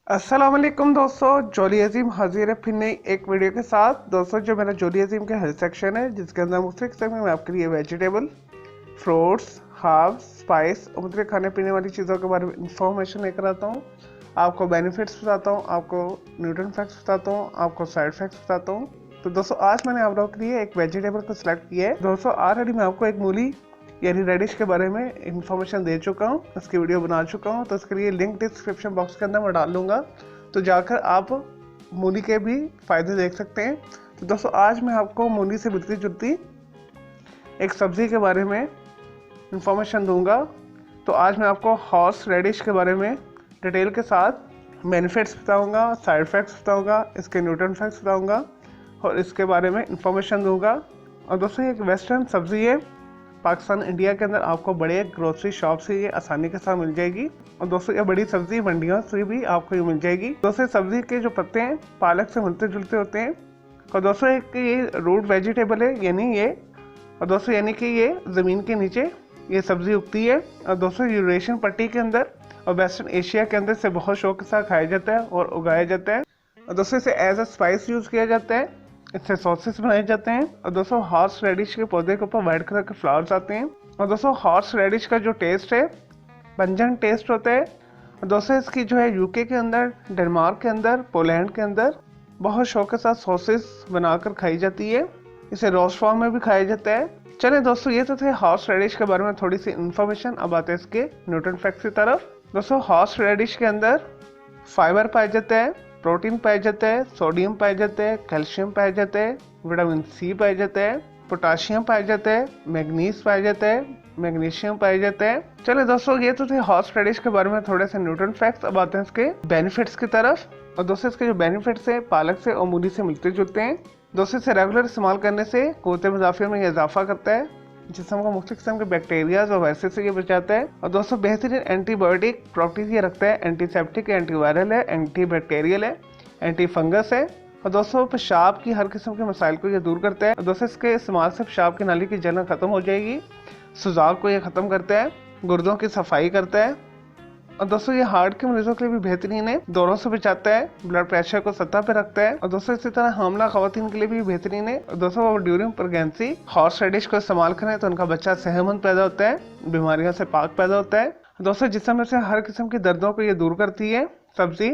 अस्सलाम वालेकुम दोस्तों, जोली अजीम हाजिर है फिर नई एक वीडियो के साथ। दोस्तों, जो मेरा जोली अजीम का हेल्थ सेक्शन है जिसके अंदर मुख्तलिफ किस्म में मैं आपके लिए वेजिटेबल, फ्रूट्स, हर्ब्स, स्पाइस और मुख्तलिफ खाने पीने वाली चीज़ों के बारे में इंफॉर्मेशन लेकर आता हूँ। आपको बेनिफिट्स बताता हूँ, आपको न्यूट्रिएंट फैक्ट्स बताता हूँ, आपको साइड फैक्ट्स बताता हूँ। तो दोस्तों, आज मैंने आप लोगों के लिए एक वेजिटेबल को सिलेक्ट किया है। दोस्तों, ऑलरेडी मैं आपको एक मूली यानी रेडिश के बारे में इंफॉर्मेशन दे चुका हूँ, उसकी वीडियो बना चुका हूँ। तो उसके लिए लिंक डिस्क्रिप्शन बॉक्स के अंदर मैं डाल दूँगा, तो जाकर आप मूली के भी फ़ायदे देख सकते हैं। तो दोस्तों, आज मैं आपको मूली से मिलती जुलती एक सब्ज़ी के बारे में इंफॉर्मेशन दूंगा। तो आज मैं आपको हॉर्स रेडिश के बारे में डिटेल के साथ बेनिफिट्स बताऊंगा, साइड इफ़ेक्ट्स बताऊंगा, इसके न्यूट्रिएंट फैक्ट्स बताऊंगा और इसके बारे में इंफॉर्मेशन दूंगा। और दोस्तों, ये एक वेस्टर्न सब्ज़ी है। पाकिस्तान, इंडिया के अंदर आपको बड़े ग्रोसरी शॉप से ये आसानी के साथ मिल जाएगी। और दोस्तों, ये बड़ी सब्जी मंडियों से भी आपको ये मिल जाएगी। दोस्तों, सब्जी के जो पत्ते हैं पालक से मिलते जुलते होते हैं। और दोस्तों, एक ये रूट वेजिटेबल है, यानी कि ये ज़मीन के नीचे ये सब्जी उगती है। और दोस्तों, यूरेशियन पट्टी के अंदर और वेस्टर्न एशिया के अंदर से बहुत शौक के साथ खाया जाता है और उगाया जाता है। और दोस्तों, इसे एज अ स्पाइस यूज़ किया जाता है, इससे सॉसेस बनाए जाते हैं। और दोस्तों, हॉर्स रेडिश के पौधे के ऊपर वाइट कलर के फ्लावर्स आते हैं। और दोस्तों, हॉर्स रेडिश का जो टेस्ट है पंजन टेस्ट होता है। और दोस्तों, इसकी जो है यूके के अंदर, डेनमार्क के अंदर, पोलैंड के अंदर बहुत शौक के साथ सॉसेस बनाकर खाई जाती है। इसे रोस्ट फॉर्म में भी खाया जाता है। चलिए दोस्तों, ये तो थे हॉर्स रेडिश के बारे में थोड़ी सी इन्फॉर्मेशन। अब आते हैं इसके न्यूट्रिएंट फैक्ट्स की तरफ। दोस्तों, हॉर्स रेडिश के अंदर फाइबर पाया जाता है, प्रोटीन पाया जाता है, सोडियम पाया जाता है, कैल्शियम पाया जाता है, विटामिन सी पाया जाता है, पोटाशियम पाया जाता है, मैग्नीज पाया जाता है, मैग्नीशियम पाया जाता है। चलिए दोस्तों, ये तो थे हॉर्स रेडिश के बारे में थोड़े से न्यूट्रिएंट फैक्ट्स। अब आते हैं इसके बेनिफिट्स की तरफ। और दोस्तों, इसके जो बेनिफिट्स है पालक से और मूली से मिलते जुलते हैं। दोस्तों, इसे रेगुलर इस्तेमाल करने से क़ुव्वत मुदाफ़ियत में इजाफा करता है, जिसम को मुख्तलिफ किस्म के बैक्टीरियाज और वायरसेस से ये बचाता है। और दोस्तों, बेहतरीन एंटीबायोटिक प्रॉपर्टीज ये रखता है। एंटीसेप्टिक है, एंटीवायरल है, एंटीबैक्टीरियल है, एंटी फंगस है। और दोस्तों, पेशाब की हर किस्म के मसाइल को ये दूर करता है। और दोस्तों, इसके इस्तेमाल से पेशाब की नाली की जलन खत्म हो जाएगी। सुजाक को ये ख़त्म करता है, गुर्दों की सफाई करता है। और दोस्तों, ये हार्ट के मरीजों के लिए भी बेहतरीन है, दौरों से बचाता है, ब्लड प्रेशर को सतह पे रखता है। और दोस्तों, इसी तरह हामला खवातीन के लिए भी बेहतरीन है। और दोस्तों, वो ड्यूरिंग प्रेगनेंसी हॉर्स रेडिश को इस्तेमाल करें तो उनका बच्चा सेहतमंद पैदा होता है, बीमारियों से पाक पैदा होता है। दोस्तों, जिस्म में से हर किस्म की दर्दों को ये दूर करती है सब्जी।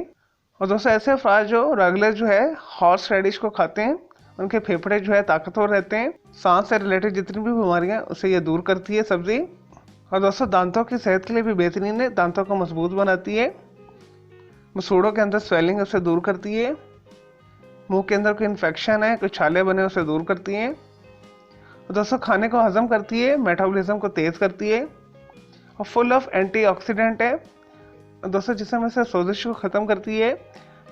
और दोस्तों, ऐसे अफराद जो रेगुलर जो है हॉर्स रेडिश को खाते हैं उनके फेफड़े जो है ताकतवर रहते हैं। सांस से रिलेटेड जितनी भी बीमारियां उसे ये दूर करती है सब्जी। और दोस्तों, दांतों की सेहत के लिए भी बेहतरीन है, दांतों को मजबूत बनाती है। मसूड़ों के अंदर स्वेलिंग उसे दूर करती है। मुंह के अंदर कोई इन्फेक्शन है, कोई छाले बने उसे दूर करती है। और दोस्तों, खाने को हजम करती है, मेटाबॉलिज्म को तेज करती है और फुल ऑफ एंटीऑक्सीडेंट है। दोस्तों, जिसमें में से सोजिश को ख़त्म करती है,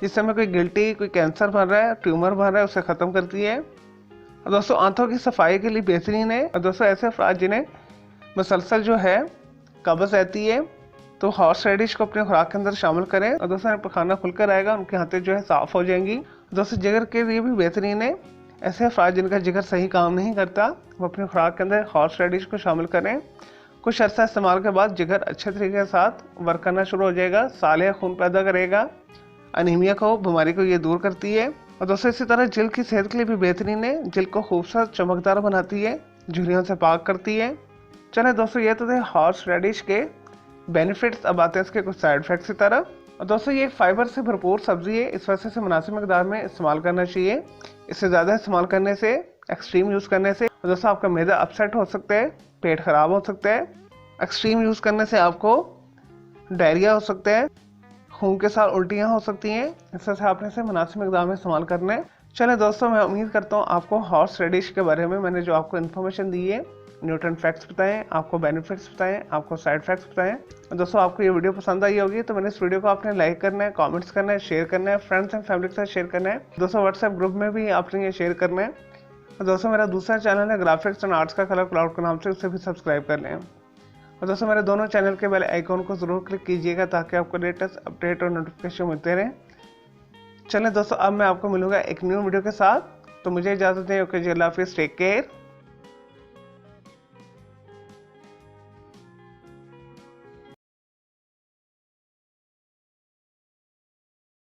जिसमें कोई गिल्टी, कोई कैंसर बन रहा है, ट्यूमर बन रहा है, उसे ख़त्म करती है। और दोस्तों, आंतों की सफाई के लिए बेहतरीन है। और दोस्तों, ऐसे अफराद जिन्हें मसलसल जो है कब्ज़ रहती है तो हॉर्स रेडिश को अपने खुराक के अंदर शामिल करें। और दोस्तों, खाना खुलकर आएगा, उनकी आंतें जो है साफ़ हो जाएंगी। दोस्तों, जिगर के लिए भी बेहतरीन है। ऐसे अफराद जिनका जिगर सही काम नहीं करता वो अपने खुराक के अंदर हॉर्स रेडिश को शामिल करें। कुछ अर्सा इस्तेमाल के बाद जिगर अच्छे तरीके के साथ वर्क करना शुरू हो जाएगा, साले खून पैदा करेगा, अनीमिया को, बीमारी को ये दूर करती है। और दोस्तों, इसी तरह जिल्द की सेहत के लिए भी बेहतरीन है, जिल्द को खूबसूरत चमकदार बनाती है, झुर्रियों से पाक करती है। चले दोस्तों, ये तो थे हॉर्स रेडिश के बेनिफिट्स। अब आते हैं इसके कुछ साइड इफेक्ट्स की तरफ। और दोस्तों, ये एक फाइबर से भरपूर सब्जी है, इस वजह से मुनासिब मकदार में इस्तेमाल करना चाहिए। इससे ज़्यादा इस्तेमाल करने से, एक्सट्रीम यूज़ करने से दोस्तों आपका मैदा अपसेट हो सकता है, पेट खराब हो सकता है। एक्सट्रीम यूज़ करने से आपको डायरिया हो सकता है, खून के साथ उल्टियाँ हो सकती हैं। इस वजह से आपने इसे मुनासिब मकदार में इस्तेमाल करना है। चले दोस्तों, मैं उम्मीद करता हूँ आपको हॉर्स रेडिश के बारे में मैंने जो आपको इन्फॉर्मेशन दी है, न्यूट्रिएंट फैक्ट्स बताएं, आपको बेनिफिट्स बताएं, आपको साइड फैक्ट्स बताएं। दोस्तों, आपको ये वीडियो पसंद आई होगी तो मैंने इस वीडियो को आपने लाइक करना है, कमेंट्स करना है, शेयर करना है, फ्रेंड्स एंड फैमिली के साथ शेयर करना है। दोस्तों, व्हाट्सएप ग्रुप में भी आपने ये शेयर करना है। दोस्तों, मेरा दूसरा चैनल है ग्राफिक्स एंड आर्ट्स का कलर क्लाउड के नाम से, उसे भी सब्सक्राइब कर लें। और दोस्तों, मेरे दोनों चैनल के बेल आइकॉन को ज़रूर क्लिक कीजिएगा ताकि आपको लेटेस्ट अपडेट और नोटिफिकेशन मिलते रहें। चलें दोस्तों, अब मैं आपको मिलूंगा एक न्यू वीडियो के साथ। तो मुझे इजाज़त दें। ओके जी, अल्लाह हाफिज़, टेक केयर।